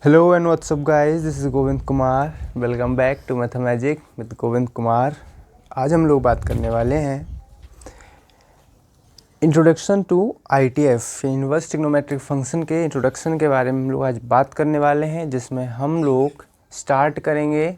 Hello and what's up guys, this is Govind Kumar. Welcome back to mathemagic with Govind Kumar. आज हम लोग बात करने वाले हैं introduction to ITF inverse trigonometric function के इंट्रोडक्शन के बारे में हम लोग आज बात करने वाले हैं, जिसमें हम लोग स्टार्ट करेंगे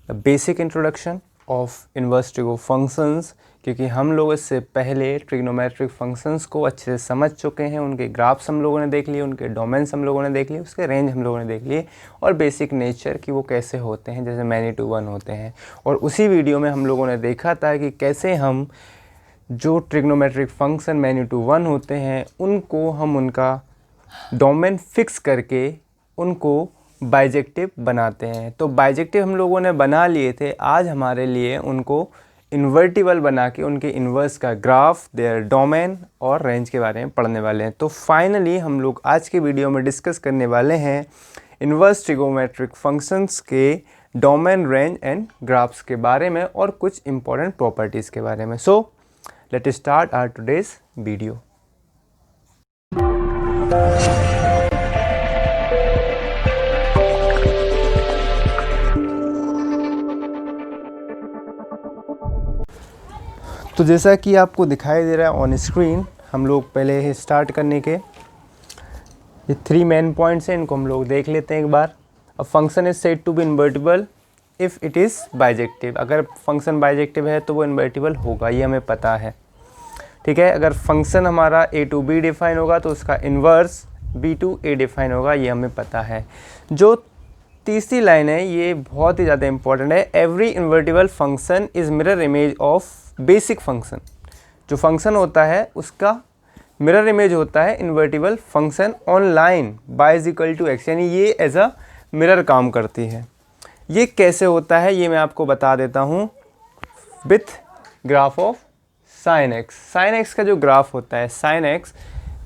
the basic introduction of inverse trigo functions, क्योंकि हम लोग इससे पहले ट्रिग्नोमेट्रिक फंक्शंस को अच्छे से समझ चुके हैं। उनके ग्राफ्स हम लोगों ने देख लिए, उनके डोमेन्स हम लोगों ने देख लिए, उसके रेंज हम लोगों ने देख लिए और बेसिक नेचर कि वो कैसे होते हैं, जैसे मैनी टू वन होते हैं। और उसी वीडियो में हम लोगों ने देखा था कि कैसे हम जो trigonometric function many to one होते हैं उनको हम उनका डोमेन फिक्स करके उनको बाइजेक्टिव बनाते हैं। तो बाइजेक्टिव हम लोगों ने बना लिए थे, आज हमारे लिए उनको इन्वर्टिबल बना के उनके इन्वर्स का ग्राफ, देयर डोमेन और रेंज के बारे में पढ़ने वाले हैं। तो फाइनली हम लोग आज के वीडियो में डिस्कस करने वाले हैं इन्वर्स ट्रिगोमेट्रिक फंक्शंस के डोमेन, रेंज एंड ग्राफ्स के बारे में और कुछ इंपॉर्टेंट प्रॉपर्टीज़ के बारे में। So let start our today's video. तो जैसा कि आपको दिखाई दे रहा है ऑन स्क्रीन, हम लोग पहले ही स्टार्ट करने के ये 3 मेन पॉइंट्स हैं, इनको हम लोग देख लेते हैं एक बार। A function is said to be invertible if it is bijective. अगर फंक्शन बाइजेक्टिव है तो वो इन्वर्टिबल होगा, ये हमें पता है, ठीक है। अगर फंक्शन हमारा a टू b डिफाइन होगा तो उसका inverse b to a define होगा, ये हमें पता है। जो तीसरी लाइन है ये बहुत ही ज़्यादा इंपॉर्टेंट है। Every invertible function is mirror image of basic function. जो फंक्शन होता है उसका मिरर इमेज होता है invertible function on line y is equal to x, यानी ये एज अ मिरर काम करती है। ये कैसे होता है ये मैं आपको बता देता हूँ with graph of sine x। Sine x का जो ग्राफ होता है, साइन x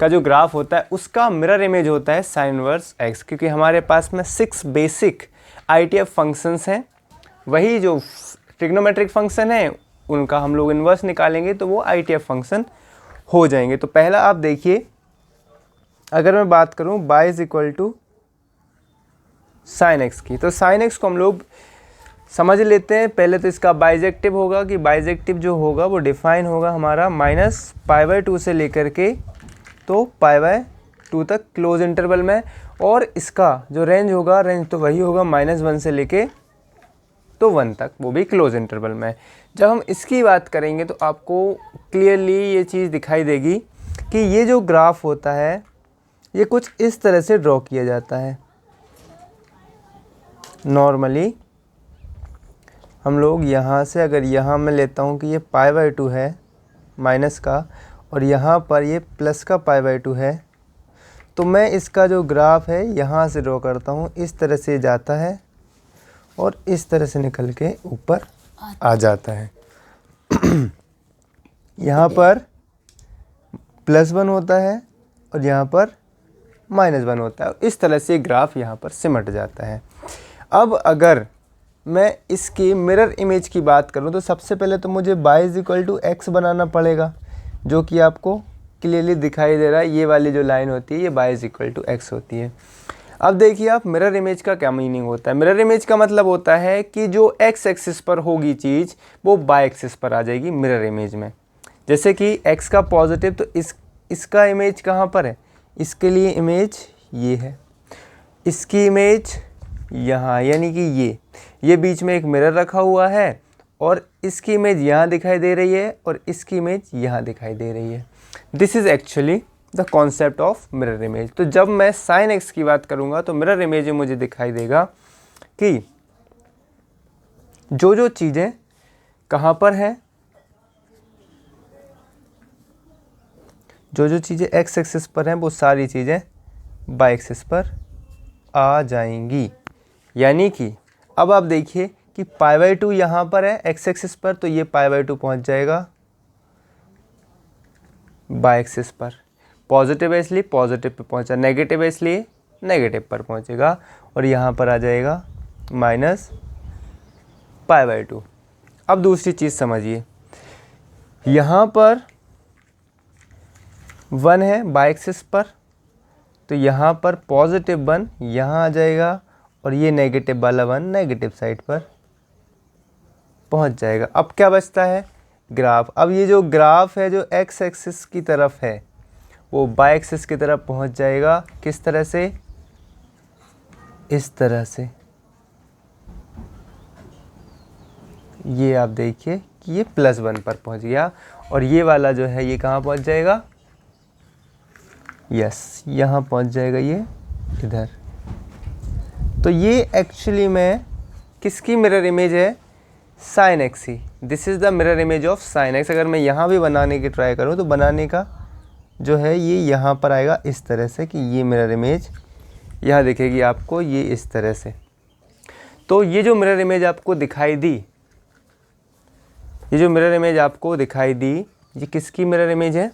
का जो ग्राफ होता है उसका मिरर इमेज होता है साइन इनवर्स x, क्योंकि हमारे पास में 6 बेसिक ITF फंक्शंस हैं। वही जो ट्रिग्नोमेट्रिक फंक्शन है उनका हम लोग इन्वर्स निकालेंगे तो वो ITF फंक्शन हो जाएंगे। तो पहला आप देखिए, अगर मैं बात करूं y is equal to sine x की, तो साइन x को हम लोग समझ लेते हैं। पहले तो इसका बाइजेक्टिव होगा कि बाइजेक्टिव जो होगा वो डिफाइन होगा हमारा -π/2 से लेकर के तो π/2 तक क्लोज इंटरवल में, और इसका जो रेंज होगा, रेंज तो वही होगा -1 से लेके तो 1 तक, वो भी क्लोज इंटरवल में। जब हम इसकी बात करेंगे तो आपको क्लियरली ये चीज़ दिखाई देगी कि ये जो ग्राफ होता है ये कुछ इस तरह से ड्रॉ किया जाता है। नॉर्मली हम लोग यहाँ से, अगर यहाँ मैं लेता हूँ कि ये π/2 है माइनस का और यहाँ पर ये प्लस का π/2 है, तो मैं इसका जो ग्राफ है यहाँ से ड्रॉ करता हूँ। इस तरह से जाता है और इस तरह से निकल के ऊपर आ जाता है। यहाँ पर +1 होता है और यहाँ पर -1 होता है। इस तरह से ग्राफ यहाँ पर सिमट जाता है। अब अगर मैं इसकी मिरर इमेज की बात करूँ तो सबसे पहले तो मुझे y is equal to x बनाना पड़ेगा, जो कि आपको क्लियरली दिखाई दे रहा है। ये वाली जो लाइन होती है ये y is equal to x होती है। अब देखिए आप, मिरर इमेज का क्या मीनिंग होता है। मिरर इमेज का मतलब होता है कि जो x एक्सिस पर होगी चीज़ वो y एक्सिस पर आ जाएगी मिरर इमेज में। जैसे कि x का पॉजिटिव, तो इसका इमेज कहाँ पर है, इसके लिए इमेज ये है, इसकी इमेज यहाँ, यानी कि ये बीच में एक मिरर रखा हुआ है और इसकी इमेज यहाँ दिखाई दे रही है और इसकी इमेज यहाँ दिखाई दे रही है। This is actually the concept of mirror image. तो जब मैं साइन x की बात करूँगा तो मिरर इमेज में मुझे दिखाई देगा कि जो चीज़ें कहाँ पर हैं, जो चीज़ें x एक्सिस पर हैं वो सारी चीज़ें y एक्सिस पर आ जाएंगी। यानी कि अब आप देखिए कि π/2 यहाँ पर है x एक्सिस पर, तो ये π/2 पहुँच जाएगा y एक्सिस पर। पॉजिटिव है इसलिए पॉजिटिव पे पहुँचा, नेगेटिव है इसलिए नेगेटिव पर पहुँचेगा और यहाँ पर आ जाएगा -π/2। अब दूसरी चीज़ समझिए, यहाँ पर 1 है y एक्सिस पर तो यहाँ पर पॉजिटिव 1 यहाँ आ जाएगा और ये नेगेटिव वाला 1 नेगेटिव साइड पर पहुँच जाएगा। अब क्या बचता है, ग्राफ। अब ये जो ग्राफ है जो एक्स एक्सिस की तरफ है वो वाई एक्सिस की तरफ पहुँच जाएगा। किस तरह से, इस तरह से। ये आप देखिए कि ये +1 पर पहुँच गया और ये वाला जो है ये कहाँ पहुँच जाएगा, यस यहाँ पहुँच जाएगा, ये इधर। तो ये एक्चुअली में किसकी मिरर इमेज है, साइन एक्स की। This is the mirror image of sine x. अगर मैं यहाँ भी बनाने की ट्राई करूँ तो बनाने का जो है ये यहाँ पर आएगा इस तरह से कि ये मिरर इमेज यहाँ दिखेगी आपको, ये इस तरह से। तो ये जो मिरर इमेज आपको दिखाई दी, ये जो मिरर इमेज आपको दिखाई दी, ये किसकी मिरर इमेज है,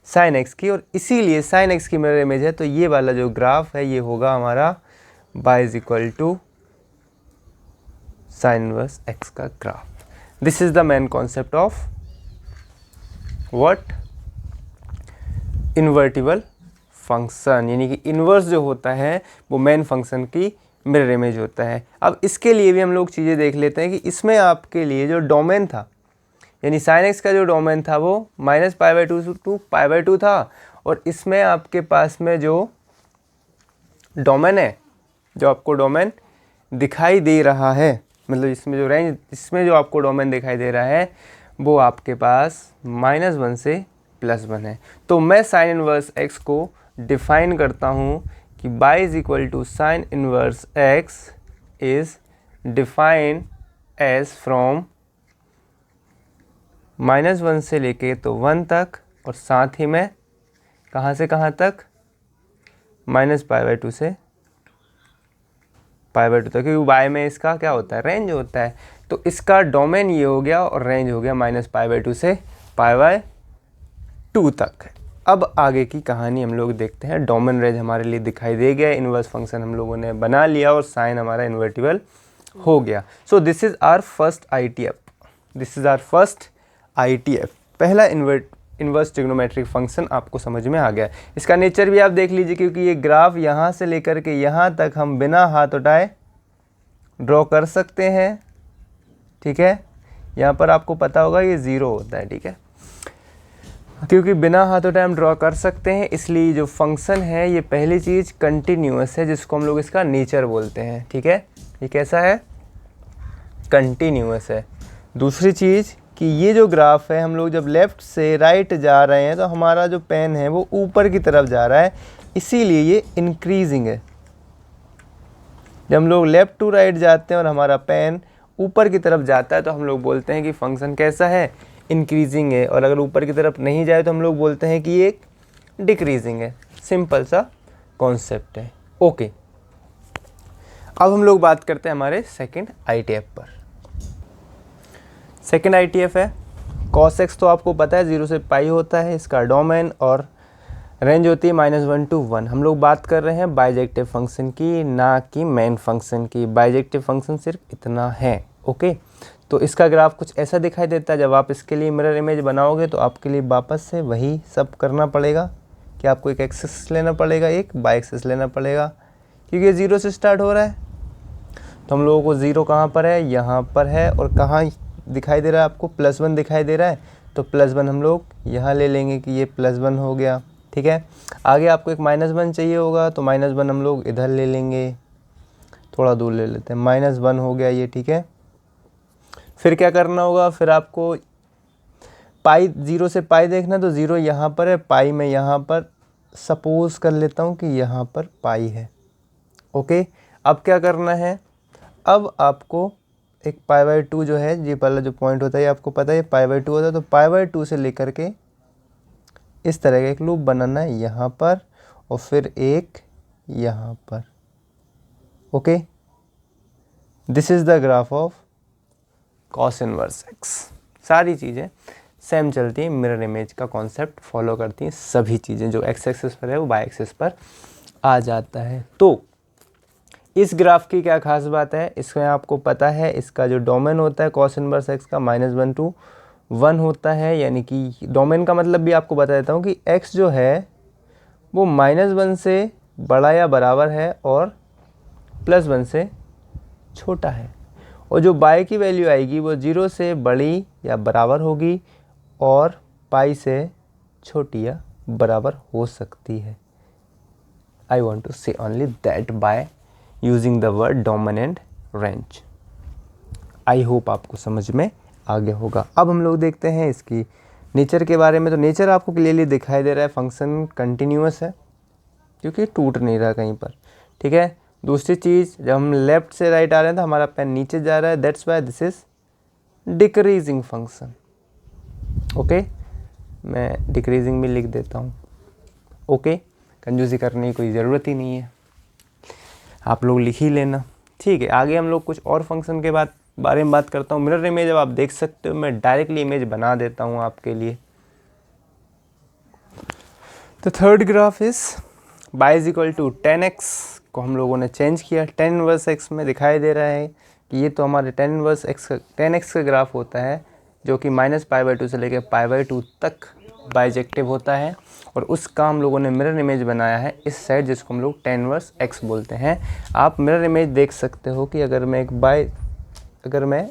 साइन एक्स की। और इसीलिए साइन एक्स की मिरर इमेज है तो ये वाला जो ग्राफ है ये होगा हमारा y is equal to sine inverse x का graph. This is the main concept of what, invertible function, यानी कि इन्वर्स जो होता है वो मेन फंक्शन की मिरर इमेज होता है। अब इसके लिए भी हम लोग चीज़ें देख लेते हैं कि इसमें आपके लिए जो डोमेन था, यानी साइन एक्स का जो डोमेन था वो -π/2 टू π/2 था, और इसमें आपके पास में जो डोमेन है, जो आपको डोमेन दिखाई दे रहा है, मतलब इसमें जो रेंज, इसमें जो आपको डोमेन दिखाई दे रहा है वो आपके पास -1 से +1 है। तो मैं साइन इनवर्स एक्स को डिफाइन करता हूँ कि y is equal to sine inverse x is defined as from -1 से लेके तो 1 तक, और साथ ही में कहाँ से कहाँ तक, -π/2 से π/2 तक, क्योंकि y में इसका क्या होता है, रेंज होता है। तो इसका डोमेन ये हो गया और रेंज हो गया -π/2 से π/2 तक। अब आगे की कहानी हम लोग देखते हैं। डोमेन रेंज हमारे लिए दिखाई दे गया, इन्वर्स फंक्शन हम लोगों ने बना लिया और साइन हमारा इन्वर्टिबल हो गया। So this is our first ITF, this is our first ITF, पहला इन्वर्स ट्रिग्नोमेट्रिक फंक्शन आपको समझ में आ गया। इसका नेचर भी आप देख लीजिए, क्योंकि ये ग्राफ यहाँ से लेकर के यहाँ तक हम बिना हाथ उठाए ड्रॉ कर सकते हैं, ठीक है। यहाँ पर आपको पता होगा ये 0 होता है, ठीक है, क्योंकि बिना हाथ उठाए हम ड्रॉ कर सकते हैं। इसलिए जो फंक्शन है ये पहली चीज़ कंटिन्यूअस है, जिसको हम लोग इसका नेचर बोलते हैं, ठीक है। ये कैसा है, कंटिन्यूअस है। दूसरी चीज़ कि ये जो ग्राफ है, हम लोग जब लेफ़्ट से राइट जा रहे हैं तो हमारा जो पेन है वो ऊपर की तरफ जा रहा है, इसीलिए ये इंक्रीजिंग है। जब हम लोग लेफ़्ट टू राइट जाते हैं और हमारा पेन ऊपर की तरफ जाता है तो हम लोग बोलते हैं कि फंक्शन कैसा है, इंक्रीजिंग है। और अगर ऊपर की तरफ नहीं जाए तो हम लोग बोलते हैं कि ये डिक्रीजिंग है। सिंपल सा कॉन्सेप्ट है, ओके। अब हम लोग बात करते हैं हमारे सेकंड ITF पर। सेकंड ITF है cos x, तो आपको पता है 0 से पाई होता है इसका डोमेन, और रेंज होती है -1 to 1। हम लोग बात कर रहे हैं बाइजेक्टिव फंक्शन की, ना कि मेन फंक्शन की। बाइजेक्टिव फंक्शन सिर्फ इतना है, ओके। तो इसका ग्राफ कुछ ऐसा दिखाई देता है। जब आप इसके लिए मिरर इमेज बनाओगे तो आपके लिए वापस से वही सब करना पड़ेगा कि आपको एक एक्सिस लेना पड़ेगा, एक बाई एक्सिस लेना पड़ेगा, क्योंकि ये 0 से स्टार्ट हो रहा है। तो हम लोगों को 0 कहाँ पर है, यहाँ पर है, और कहाँ दिखाई दे रहा है आपको, +1 दिखाई दे रहा है। तो +1 हम लोग यहाँ ले लेंगे कि ये +1 हो गया, ठीक है। आगे आपको एक -1 चाहिए होगा तो -1 हम लोग इधर ले लेंगे, थोड़ा दूर ले लेते हैं, -1 हो गया ये, ठीक है। फिर क्या करना होगा, फिर आपको पाई 0 से पाई देखना, तो 0 यहाँ पर है, पाई में यहाँ पर सपोज कर लेता हूँ कि यहाँ पर पाई है, ओके। अब क्या करना है, अब आपको एक π/2 जो है, ये वाला जो पॉइंट होता है आपको पता है π/2 होता है, तो π/2 से लेकर के इस तरह का एक लूप बनाना है यहाँ पर, और फिर एक यहाँ पर, okay. This is the graph of cos inverse x। सारी चीज़ें सेम चलती हैं, मिरर इमेज का कॉन्सेप्ट फॉलो करती हैं सभी चीज़ें। जो x एक्सिस पर है वो y एक्सिस पर आ जाता है। तो इस ग्राफ की क्या खास बात है, इसमें आपको पता है इसका जो डोमेन होता है cos इनवर्स x का -1 to 1 होता है। यानी कि डोमेन का मतलब भी आपको बता देता हूँ कि x जो है वो -1 से बड़ा या बराबर है और +1 से छोटा है, और जो बाय की वैल्यू आएगी वो 0 से बड़ी या बराबर होगी और पाई से छोटी या बराबर हो सकती है। I want to say only that by using the word dominant range। I hope आपको समझ में आ गया होगा। अब हम लोग देखते हैं इसकी नेचर के बारे में। तो नेचर आपको क्लियरली दिखाई दे रहा है, फंक्शन कंटिन्यूअस है क्योंकि टूट नहीं रहा कहीं पर, ठीक है। दूसरी चीज़, जब हम लेफ्ट से राइट आ रहे हैं तो हमारा पेन नीचे जा रहा है, that's why this is decreasing function. Okay, मैं डिक्रीजिंग में लिख देता हूँ। ओके, कंजूसी करने की कोई ज़रूरत ही नहीं है, आप लोग लिख ही लेना, ठीक है। आगे हम लोग कुछ और फंक्शन के बारे में बात करता हूँ। मिरर इमेज जब आप देख सकते हो, मैं डायरेक्टली इमेज बना देता हूँ आपके लिए। तो third graph is y is equal to 10x को हम लोगों ने चेंज किया, 10 इनवर्स x में दिखाई दे रहा है कि ये तो हमारे 10 इनवर्स x 10x का ग्राफ होता है जो कि -π/2 से लेकर π/2 तक बाइजेक्टिव होता है, और उसका हम लोगों ने मिरर इमेज बनाया है इस साइड, जिसको हम लोग 10 इनवर्स x बोलते हैं। आप मिरर इमेज देख सकते हो कि अगर मैं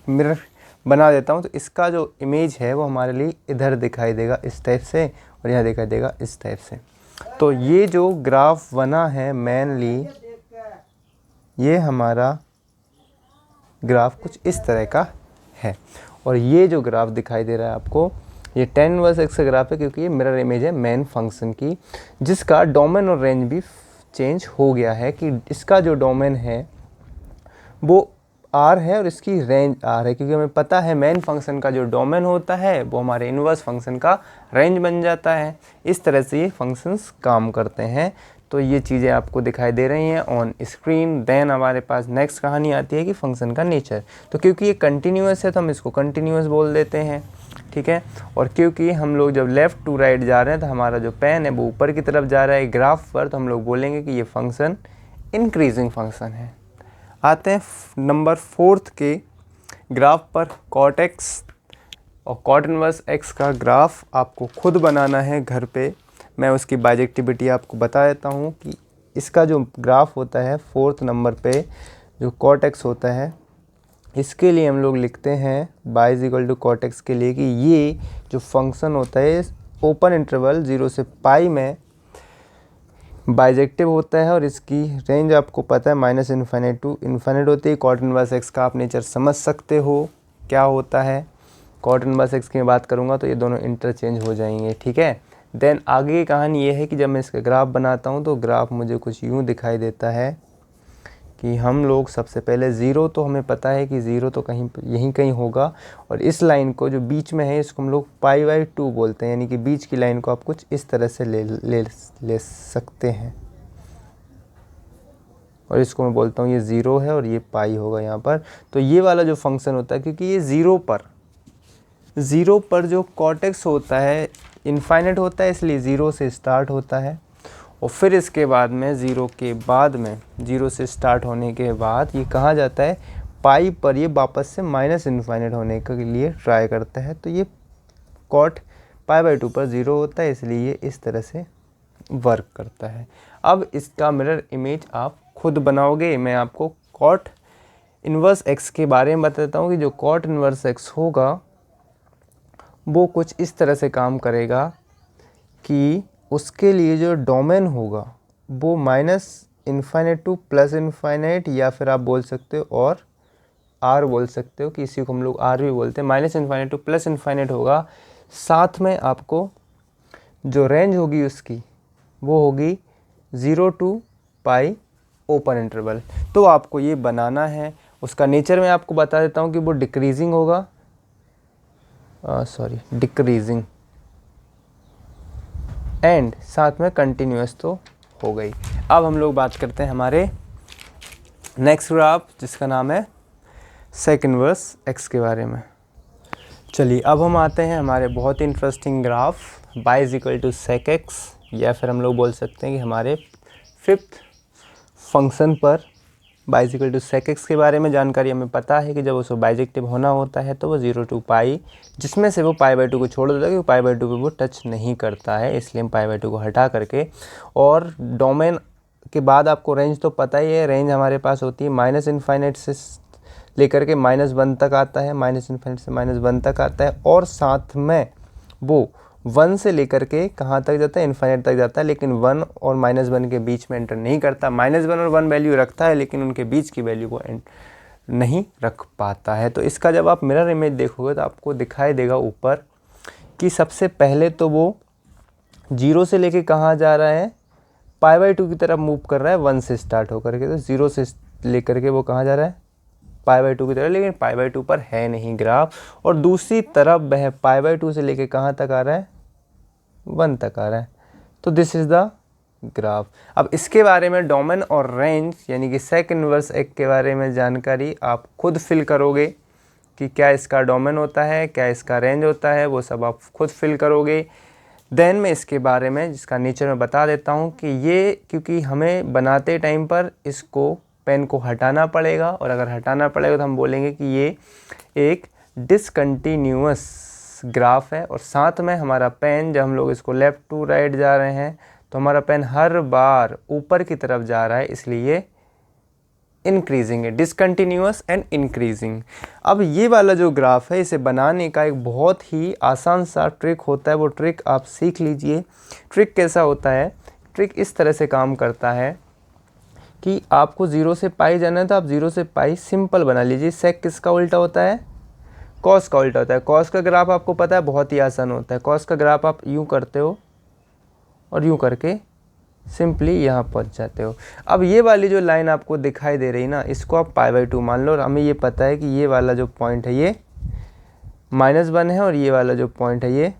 मिरर बना देता हूँ तो इसका जो इमेज है वो हमारे लिए इधर दिखाई देगा इस टाइप से, और यहाँ दिखाई देगा इस टाइप से। तो ये जो ग्राफ बना है मेनली, ये हमारा ग्राफ कुछ इस तरह का है, और ये जो ग्राफ दिखाई दे रहा है आपको, ये 10 इनवर्स x का ग्राफ है क्योंकि ये मिरर इमेज है मेन फंक्शन की, जिसका डोमेन और रेंज भी चेंज हो गया है कि इसका जो डोमेन है वो R है और इसकी रेंज R है, क्योंकि हमें पता है मेन फंक्शन का जो डोमेन होता है वो हमारे इन्वर्स फंक्शन का रेंज बन जाता है। इस तरह से ये फंक्शंस काम करते हैं। तो ये चीज़ें आपको दिखाई दे रही हैं ऑन स्क्रीन। देन हमारे पास नेक्स्ट कहानी आती है कि फंक्शन का नेचर। तो क्योंकि ये कंटिन्यूअस है तो हम इसको कंटिन्यूअस बोल देते हैं, ठीक है। और क्योंकि हम लोग जब लेफ़्ट टू राइट जा रहे हैं तो हमारा जो पेन है वो ऊपर की तरफ जा रहा है ग्राफ पर, तो हम लोग बोलेंगे कि ये फंक्शन इंक्रीजिंग फंक्शन है। आते हैं नंबर 4 के ग्राफ पर, कॉट x और कॉट इनवर्स x का ग्राफ आपको खुद बनाना है घर पे। मैं उसकी बाइजेक्टिविटी आपको बता देता हूँ कि इसका जो ग्राफ होता है 4th नंबर पे जो कॉट x होता है, इसके लिए हम लोग लिखते हैं y is equal to cot x के लिए कि ये जो फंक्शन होता है ओपन इंटरवल 0 से पाई में बाइजेक्टिव होता है, और इसकी रेंज आपको पता है -∞ टू इन्फिनिट होती है। कॉट इनवर्स x का आप नेचर समझ सकते हो क्या होता है। कॉट इनवर्स x की मैं बात करूँगा तो ये दोनों इंटरचेंज हो जाएंगे, ठीक है। देन आगे की कहानी ये है कि जब मैं इसका ग्राफ बनाता हूँ तो ग्राफ मुझे कुछ यूँ दिखाई देता है कि हम लोग सबसे पहले 0, तो हमें पता है कि 0 तो यहीं कहीं होगा, और इस लाइन को जो बीच में है इसको हम लोग π/2 बोलते हैं, यानी कि बीच की लाइन को आप कुछ इस तरह से ले सकते हैं, और इसको मैं बोलता हूँ ये 0 है और ये पाई होगा यहाँ पर। तो ये वाला जो फंक्शन होता है, क्योंकि ये 0 पर जो कॉट x होता है इनफाइनाइट होता है, इसलिए 0 से स्टार्ट होता है, और फिर इसके बाद में 0 से स्टार्ट होने के बाद ये कहाँ जाता है पाई पर, ये वापस से -∞ होने के लिए ट्राई करता है। तो ये कॉट π/2 पर 0 होता है, इसलिए ये इस तरह से वर्क करता है। अब इसका मिरर इमेज आप खुद बनाओगे। मैं आपको कॉट इनवर्स x के बारे में बताता हूँ कि जो कॉट इनवर्स x होगा वो कुछ इस तरह से काम करेगा कि उसके लिए जो डोमेन होगा वो -∞ टू +∞, या फिर आप बोल सकते हो और R बोल सकते हो, कि इसी को हम लोग R भी बोलते हैं। -∞ टू +∞ होगा, साथ में आपको जो रेंज होगी उसकी वो होगी 0 टू पाई ओपन इंटरवल। तो आपको ये बनाना है। उसका नेचर मैं आपको बता देता हूँ कि वो डिक्रीजिंग होगा, डिक्रीजिंग, एंड साथ में कंटिन्यूअस तो हो गई। अब हम लोग बात करते हैं हमारे नेक्स्ट ग्राफ जिसका नाम है सेक इनवर्स x के बारे में। चलिए अब हम आते हैं हमारे बहुत ही interesting graph y is equal to sec x, या फिर हम लोग बोल सकते हैं कि हमारे 5th फंक्शन पर बाइजिकल टू सेक एक्स के बारे में जानकारी हमें पता है कि जब उसको बाइजेक्टिव होना होता है तो वो 0 टू पाई, जिसमें से वो π/2 को छोड़ देता है क्योंकि π/2 पे वो टच नहीं करता है, इसलिए हम π/2 को हटा करके, और डोमेन के बाद आपको रेंज तो पता ही है, रेंज हमारे पास होती है -इनफाइनाइट से लेकर के -1 तक आता है, -इनफाइनाइट से -1 तक आता है, और साथ में वो 1 से लेकर के कहाँ तक जाता है, इनफाइनाइट तक जाता है, लेकिन 1 और -1 के बीच में एंटर नहीं करता। -1 और 1 वैल्यू रखता है लेकिन उनके बीच की वैल्यू को नहीं रख पाता है। तो इसका जब आप मिरर इमेज देखोगे तो आपको दिखाई देगा ऊपर कि सबसे पहले तो वो 0 से लेके कहाँ जा रहा है, π/2 की तरफ मूव कर रहा है 1 से स्टार्ट होकर के। तो 0 से लेकर के वो कहाँ जा रहा है, π/2 की तरफ, लेकिन π/2 पर है नहीं ग्राफ, और दूसरी तरफ वह π/2 से लेके कहाँ तक आ रहा है, 1 तक आ रहा है। तो दिस इज़ द ग्राफ। अब इसके बारे में डोमेन और रेंज यानी कि सेक इनवर्स एक के बारे में जानकारी आप खुद फिल करोगे कि क्या इसका डोमेन होता है, क्या इसका रेंज होता है, वो सब आप खुद फिल करोगे। देन मैं इसके बारे में जिसका नेचर मैं बता देता हूँ कि ये, क्योंकि हमें बनाते टाइम पर इसको पेन को हटाना पड़ेगा, और अगर हटाना पड़ेगा तो हम बोलेंगे कि ये एक डिसकंटिन्यूअस ग्राफ है, और साथ में हमारा पेन जब हम लोग इसको लेफ़्ट टू राइट जा रहे हैं तो हमारा पेन हर बार ऊपर की तरफ जा रहा है, इसलिए इंक्रीजिंग है, डिसकंटिन्यूअस एंड इंक्रीजिंग। अब ये वाला जो ग्राफ है इसे बनाने का एक बहुत ही आसान सा ट्रिक होता है, वो ट्रिक आप सीख लीजिए। ट्रिक कैसा होता है, ट्रिक इस तरह से काम करता है कि आपको 0 से पाई जाना है तो आप 0 से पाई सिंपल बना लीजिए। सेक किसका उल्टा होता है, कॉस का उल्टा होता है। कॉस का ग्राफ आपको पता है बहुत ही आसान होता है। कॉस का ग्राफ आप यूँ करते हो और यूँ करके सिंपली यहाँ पहुँच जाते हो। अब ये वाली जो लाइन आपको दिखाई दे रही ना, इसको आप π/2 मान लो, और हमें ये पता है कि ये वाला जो पॉइंट है ये -1 है, और ये वाला जो पॉइंट है ये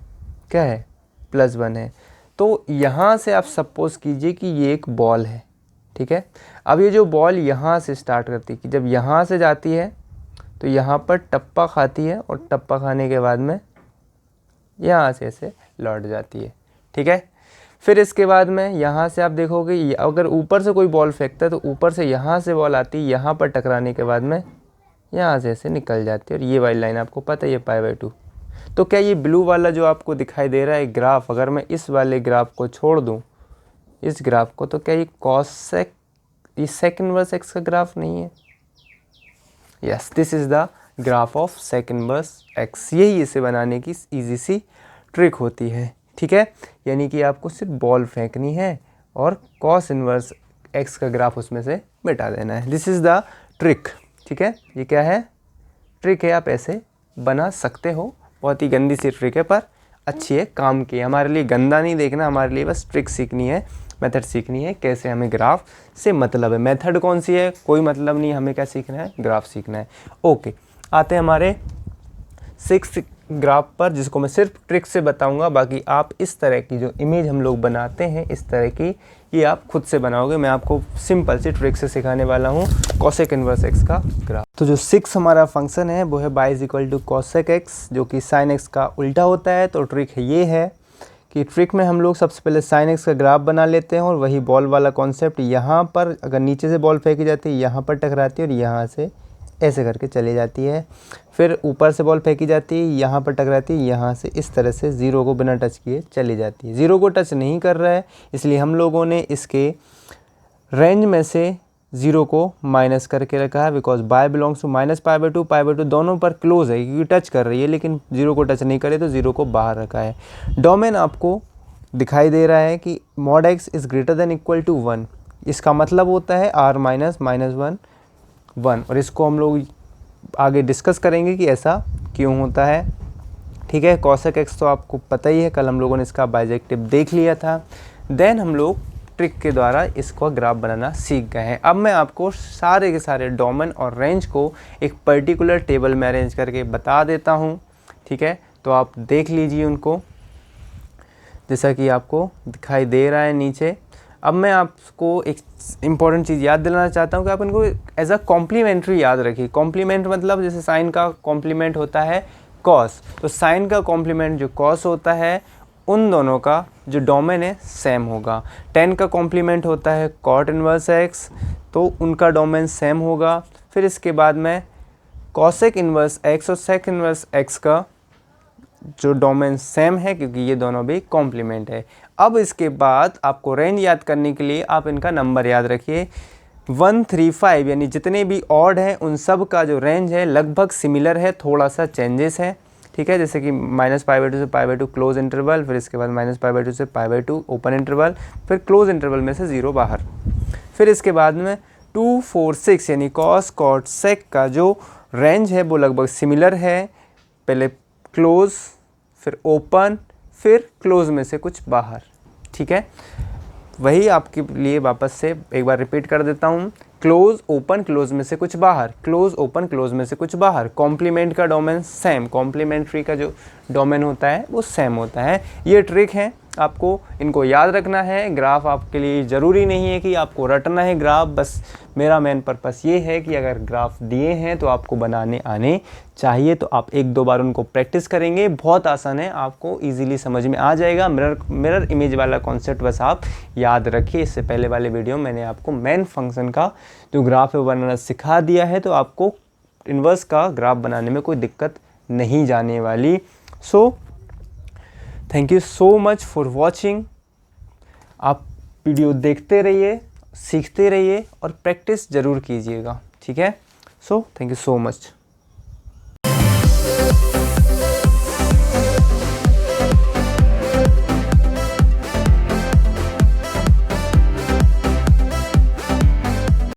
क्या है, +1 है। तो यहाँ से आप सपोज कीजिए कि ये एक बॉल है, ठीक है। अब ये जो बॉल यहाँ से स्टार्ट करती है कि जब यहाँ से जाती है तो यहाँ पर टप्पा खाती है, और टप्पा खाने के बाद में यहाँ से ऐसे लौट जाती है, ठीक है। फिर इसके बाद में यहाँ से आप देखोगे अगर ऊपर से कोई बॉल फेंकता है तो ऊपर से यहाँ से बॉल आती है, यहाँ पर टकराने के बाद में यहाँ से ऐसे निकल जाती है, और ये वाली लाइन आपको पता है ये π/2। तो क्या ये ब्लू वाला जो आपको दिखाई दे रहा है ग्राफ, अगर मैं इस वाले ग्राफ को छोड़ दूँ इस ग्राफ को, तो क्या ये कॉस सेक, ये सेक इनवर्स एक्स का ग्राफ नहीं है? Yes, this is the graph of sec inverse x. यही इसे बनाने की ईजी सी ट्रिक होती है, ठीक है। यानी कि आपको सिर्फ बॉल फेंकनी है और कॉस इनवर्स एक्स का ग्राफ उसमें से मिटा देना है। दिस इज़ द ट्रिक, ठीक है। ये क्या है, ट्रिक है, आप ऐसे बना सकते हो। बहुत ही गंदी सी ट्रिक है पर अच्छी है, काम की है। हमारे लिए गंदा नहीं देखना, हमारे लिए बस ट्रिक सीखनी है, मेथड सीखनी है, कैसे हमें ग्राफ से मतलब है। मेथड कौन सी है, कोई मतलब नहीं, हमें क्या सीखना है, ग्राफ सीखना है। ओके, आते हैं हमारे 6th ग्राफ पर, जिसको मैं सिर्फ ट्रिक से बताऊंगा। बाकी आप इस तरह की जो इमेज हम लोग बनाते हैं इस तरह की, ये आप खुद से बनाओगे। मैं आपको सिंपल सी ट्रिक से सिखाने वाला हूँ कॉसेक इनवर्स एक्स का ग्राफ। तो जो 6 हमारा फंक्शन है वो है y = कॉसेक एक्स, जो कि साइन एक्स का उल्टा होता है। तो ट्रिक ये है कि ट्रिक में हम लोग सबसे पहले साइन एक्स का ग्राफ बना लेते हैं, और वही बॉल वाला कॉन्सेप्ट यहाँ पर, अगर नीचे से बॉल फेंकी जाती है यहाँ पर टकराती है और यहाँ से ऐसे करके चली जाती है। फिर ऊपर से बॉल फेंकी जाती है, यहाँ पर टकराती है, यहाँ से इस तरह से 0 को बिना टच किए चली जाती है। 0 को टच नहीं कर रहा है, इसलिए हम लोगों ने इसके रेंज में से 0 को माइनस करके रखा है, बिकॉज y बिलोंग्स टू -π/2, π/2 दोनों पर क्लोज है क्योंकि टच कर रही है, लेकिन 0 को टच नहीं करे तो 0 को बाहर रखा है। डोमेन आपको दिखाई दे रहा है कि mod x is greater than equal to 1। इसका मतलब होता है r -1 1, और इसको हम लोग आगे डिस्कस करेंगे कि ऐसा क्यों होता है, ठीक है। कॉसेक एक्स तो आपको पता ही है, कल हम लोगों ने इसका बाइजेक्टिव देख लिया था। देन हम लोग ट्रिक के द्वारा इसको ग्राफ बनाना सीख गए हैं। अब मैं आपको सारे के सारे डोमेन और रेंज को एक पर्टिकुलर टेबल में अरेंज करके बता देता हूँ, ठीक है। तो आप देख लीजिए उनको, जैसा कि आपको दिखाई दे रहा है नीचे। अब मैं आपको एक इम्पॉर्टेंट चीज़ याद दिलाना चाहता हूँ कि आप इनको एज अ कॉम्प्लीमेंट्री याद रखिए। कॉम्प्लीमेंट मतलब जैसे साइन का कॉम्प्लीमेंट होता है कॉस, तो साइन का कॉम्प्लीमेंट जो कॉस होता है, उन दोनों का जो डोमेन है सेम होगा। tan का कॉम्प्लीमेंट होता है cot इनवर्स x, तो उनका डोमेन सेम होगा। फिर इसके बाद में cosec इनवर्स x और sec इनवर्स x का जो डोमेन सेम है, क्योंकि ये दोनों भी कॉम्प्लीमेंट है। अब इसके बाद आपको रेंज याद करने के लिए आप इनका नंबर याद रखिए 1, 3, 5, यानी जितने भी ऑड हैं उन सब का जो रेंज है लगभग सिमिलर है, थोड़ा सा चेंजेस है, ठीक है। जैसे कि -π/2 से π/2 क्लोज इंटरवल, फिर इसके बाद -π/2 से π/2 ओपन इंटरवल, फिर क्लोज इंटरवल में से 0 बाहर। फिर इसके बाद में 2, 4, 6 यानी cos, cot, sec का जो रेंज है वो लगभग सिमिलर है, पहले क्लोज फिर ओपन फिर क्लोज में से कुछ बाहर, ठीक है। वही आपके लिए वापस से एक बार रिपीट कर देता हूँ, क्लोज ओपन क्लोज में से कुछ बाहर, क्लोज ओपन क्लोज में से कुछ बाहर। कॉम्प्लीमेंट का डोमेन सेम, कॉम्प्लीमेंट्री का जो डोमेन होता है वो सेम होता है। ये ट्रिक है, आपको इनको याद रखना है। ग्राफ आपके लिए ज़रूरी नहीं है कि आपको रटना है ग्राफ, बस मेरा मेन पर्पस ये है कि अगर ग्राफ दिए हैं तो आपको बनाने आने चाहिए, तो आप 1-2 बार उनको प्रैक्टिस करेंगे, बहुत आसान है, आपको इजीली समझ में आ जाएगा। मिरर इमेज वाला कॉन्सेप्ट बस आप याद रखिए। इससे पहले वाले वीडियो में मैंने आपको मेन फंक्शन का जो ग्राफ है बनाना सिखा दिया है, तो आपको इन्वर्स का ग्राफ बनाने में कोई दिक्कत नहीं जाने वाली। So thank you so much for watching. आप वीडियो देखते रहिए, सीखते रहिए और प्रैक्टिस ज़रूर कीजिएगा, ठीक है। So thank you so much.